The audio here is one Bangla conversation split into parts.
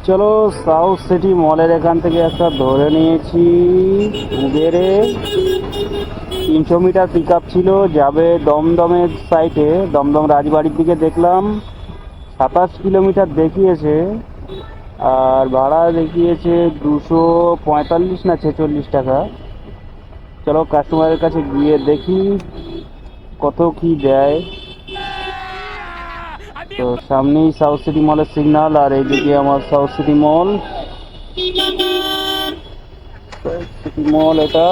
চলো সাউথ সিটি মলের এখান থেকে একটা ধরে নিয়েছি উবেরে। 300 মিটার পিক আপ ছিল, যাবে দমদমের সাইটে, দমদম রাজবাড়ির দিকে। দেখলাম 27 কিলোমিটার দেখিয়েছে, আর ভাড়া দেখিয়েছে 245 না 46 টাকা। চলো কাস্টমারের কাছে গিয়ে দেখি কত কি দেয়। তো সামনেই সাউথ সিটি মলের সিগন্যাল, আর এইদিকে আমার সাউথ সিটি মল। সাউথ সিটি মল এটা।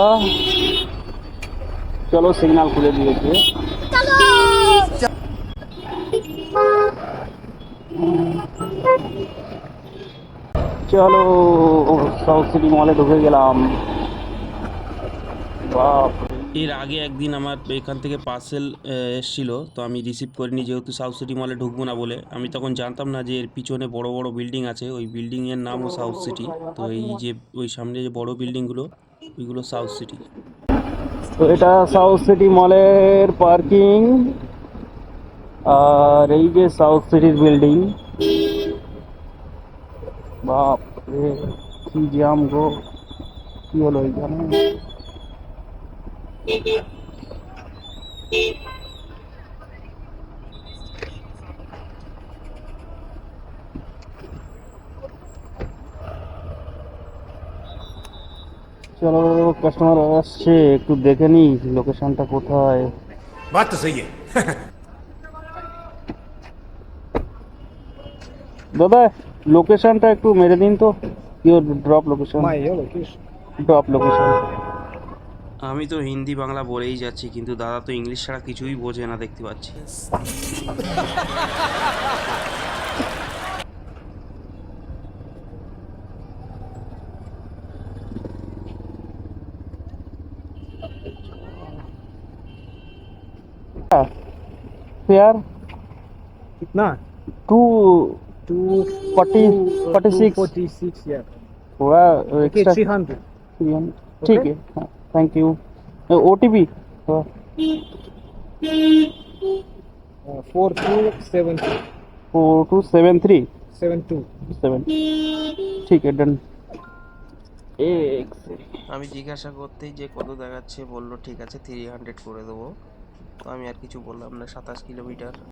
চলো সিগন্যাল খুলে দিয়েছে। চলো সাউথ সিটি মলে ঢুকে গেলাম। বাপ রে। এর আগে একদিন আমার এখান থেকে পার্সেল এসেছিল, তো আমি রিসিভ করিনি যেহেতু সাউথ সিটি মলে ঢুকবো না বলে। আমি তখন জানতাম না যে এর পিছনে বড় বড় বিল্ডিং আছে, ওই বিল্ডিংয়ের নামও সাউথ সিটি। তো এই যে ওই সামনে যে বড় বিল্ডিংগুলো, ওইগুলো সাউথ সিটি। তো এটা সাউথ সিটি মলের পার্কিং, আর এই যে সাউথ সিটির বিল্ডিং। বাপ রে, কি জ্যাম গো! কি হলো এখানে? চলো কাস্টমার আসছে, একটু দেখে নি লোকেশনটা কোথায়। बात तो सही है। দাদা লোকেশনটা একটু মেরে দিন তো। Your drop location. Drop location. আমি তো হিন্দি বাংলা বলেই যাচ্ছি, কিন্তু দাদা তো ইংলিশ ছাড়া কিছুই বোঝে না দেখতে পাচ্ছি। फेयर कितना? टू टू 46 46 या थोड़ा ओके एक्स्ट्रा। 300 ठीक है, थैंक यू। OTP 4273 4273 72 7। ठीक है, डन। एक से আমি জিজ্ঞাসা করতেই যে কত দেখাচ্ছে, বললো ঠিক আছে 300 করে দেবো। তো আমি আর কিছু বললাম না। 27 কিলোমিটার